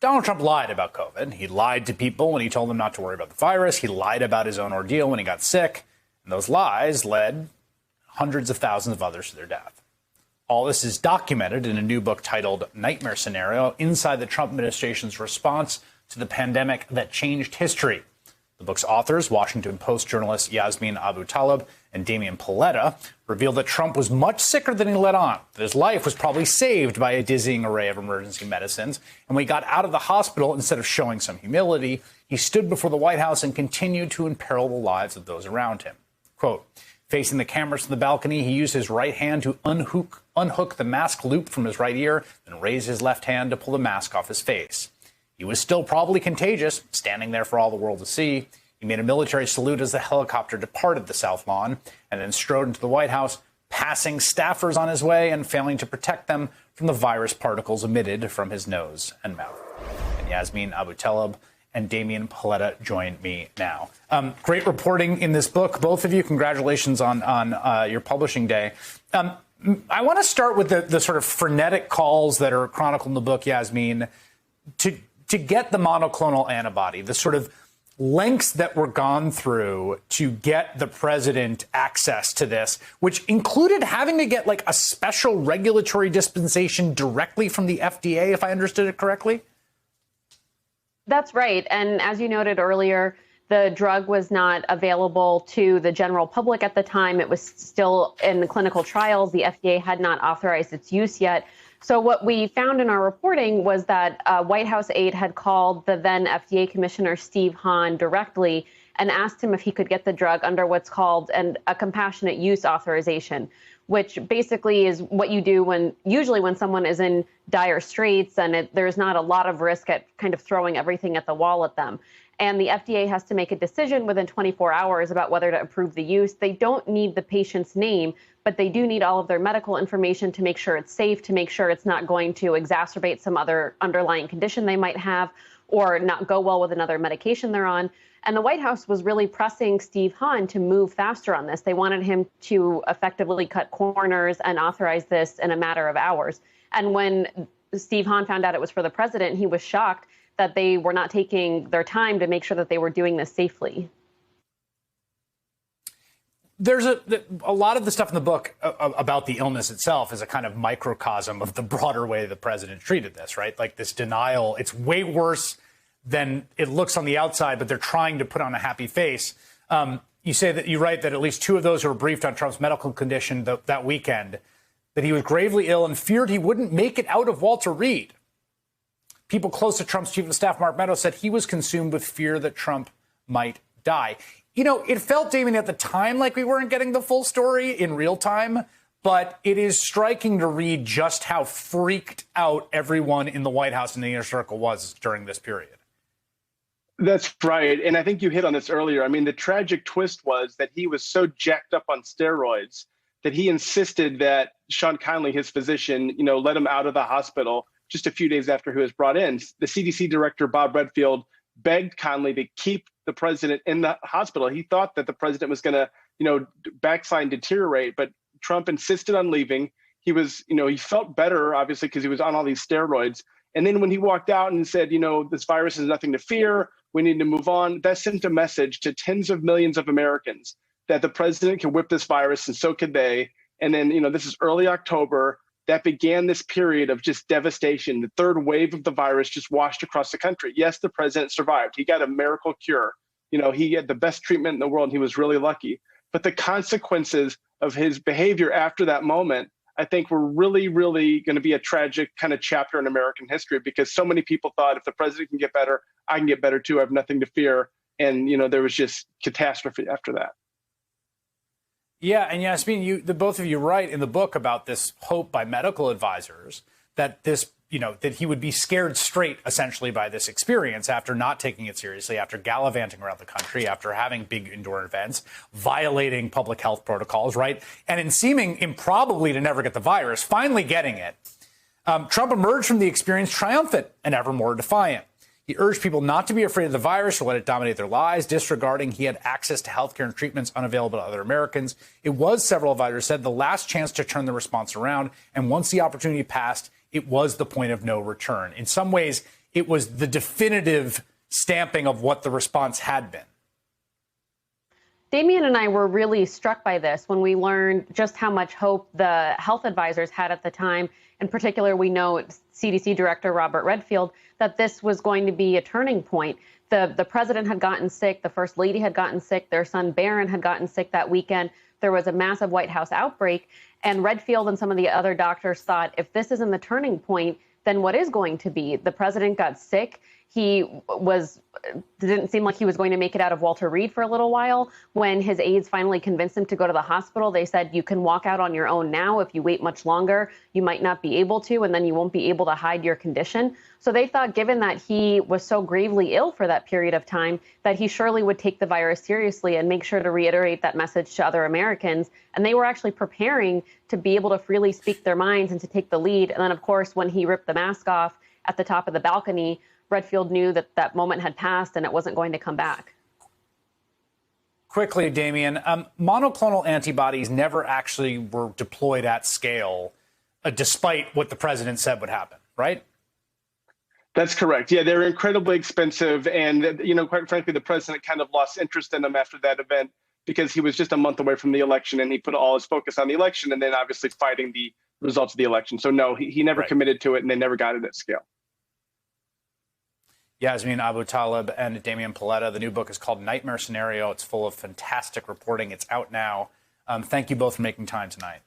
Donald Trump lied about COVID. He lied to people when he told them not to worry about the virus. He lied about his own ordeal when he got sick. And those lies led hundreds of thousands of others to their death. All this is documented in a new book titled Nightmare Scenario: Inside the Trump Administration's Response to the Pandemic That Changed History. The book's authors, Washington Post journalists Yasmin Abutaleb and Damian Paletta, revealed that Trump was much sicker than he let on, that his life was probably saved by a dizzying array of emergency medicines. And when he got out of the hospital, instead of showing some humility, he stood before the White House and continued to imperil the lives of those around him. Quote, facing the cameras from the balcony, he used his right hand to unhook the mask loop from his right ear, then raise his left hand to pull the mask off his face. He was still probably contagious, standing there for all the world to see. He made a military salute as the helicopter departed the South Lawn and then strode into the White House, passing staffers on his way and failing to protect them from the virus particles emitted from his nose and mouth. And Yasmin Abutaleb and Damian Paletta join me now. Great reporting in this book. Both of you, congratulations on your publishing day. I want to start with the sort of frenetic calls that are chronicled in the book, Yasmin, to get the monoclonal antibody, the sort of lengths that were gone through to get the president access to this, which included having to get like a special regulatory dispensation directly from the FDA, if I understood it correctly. That's right. And as you noted earlier, the drug was not available to the general public at the time. It was still in the clinical trials. The FDA had not authorized its use yet. So what we found in our reporting was that a White House aide had called the then FDA Commissioner Steve Hahn directly and asked him if he could get the drug under what's called a compassionate use authorization, which basically is what you do usually when someone is in dire straits and there's not a lot of risk at kind of throwing everything at the wall at them. And the FDA has to make a decision within 24 hours about whether to approve the use. They don't need the patient's name, but they do need all of their medical information to make sure it's safe, to make sure it's not going to exacerbate some other underlying condition they might have or not go well with another medication they're on. And the White House was really pressing Steve Hahn to move faster on this. They wanted him to effectively cut corners and authorize this in a matter of hours. And when Steve Hahn found out it was for the president, he was shocked that they were not taking their time to make sure that they were doing this safely. There's a lot of the stuff in the book about the illness itself is a kind of microcosm of the broader way the president treated this, right? Like this denial, it's way worse than it looks on the outside, but they're trying to put on a happy face. You write that at least two of those who were briefed on Trump's medical condition that weekend, that he was gravely ill and feared he wouldn't make it out of Walter Reed. People close to Trump's chief of staff, Mark Meadows, said he was consumed with fear that Trump might die. You know, it felt, Damien, at the time like we weren't getting the full story in real time, but it is striking to read just how freaked out everyone in the White House and the inner circle was during this period. That's right. And I think you hit on this earlier. I mean, the tragic twist was that he was so jacked up on steroids that he insisted that Sean Conley, his physician, let him out of the hospital just a few days after he was brought in. The CDC director, Bob Redfield, begged Conley to keep the president in the hospital. He thought that the president was going to, backslide and deteriorate, but Trump insisted on leaving. He was, he felt better, obviously, because he was on all these steroids. And then when he walked out and said, this virus is nothing to fear, we need to move on, that sent a message to tens of millions of Americans that the president can whip this virus and so could they. And then, this is early October. That began this period of just devastation. The third wave of the virus just washed across the country. Yes, the president survived. He got a miracle cure. He had the best treatment in the world. And he was really lucky. But the consequences of his behavior after that moment, I think were really, really going to be a tragic kind of chapter in American history, because so many people thought if the president can get better, I can get better too. I have nothing to fear. And, there was just catastrophe after that. Yeah, and Yasmin, the both of you write in the book about this hope by medical advisors that that he would be scared straight, essentially, by this experience after not taking it seriously, after gallivanting around the country, after having big indoor events, violating public health protocols, right? And in seeming improbably to never get the virus, finally getting it, Trump emerged from the experience triumphant and ever more defiant. He urged people not to be afraid of the virus or let it dominate their lives, disregarding he had access to health care and treatments unavailable to other Americans. It was, several advisors said, the last chance to turn the response around. And once the opportunity passed, it was the point of no return. In some ways, it was the definitive stamping of what the response had been. Damian and I were really struck by this when we learned just how much hope the health advisors had at the time. In particular, we know CDC Director Robert Redfield, that this was going to be a turning point. The president had gotten sick. The first lady had gotten sick. Their son Barron had gotten sick that weekend. There was a massive White House outbreak. And Redfield and some of the other doctors thought, if this isn't the turning point, then what is going to be? The president got sick. He didn't seem like he was going to make it out of Walter Reed for a little while. When his aides finally convinced him to go to the hospital, they said, you can walk out on your own now. If you wait much longer, you might not be able to, and then you won't be able to hide your condition. So they thought, given that he was so gravely ill for that period of time, that he surely would take the virus seriously and make sure to reiterate that message to other Americans. And they were actually preparing to be able to freely speak their minds and to take the lead. And then, of course, when he ripped the mask off at the top of the balcony, Redfield knew that that moment had passed and it wasn't going to come back. Quickly, Damian, monoclonal antibodies never actually were deployed at scale, despite what the president said would happen, right? That's correct. Yeah, they're incredibly expensive. And, quite frankly, the president kind of lost interest in them after that event because he was just a month away from the election and he put all his focus on the election and then obviously fighting the results of the election. So, no, he never committed to it and they never got it at scale. Yasmeen Abutaleb and Damian Paletta. The new book is called Nightmare Scenario. It's full of fantastic reporting. It's out now. Thank you both for making time tonight.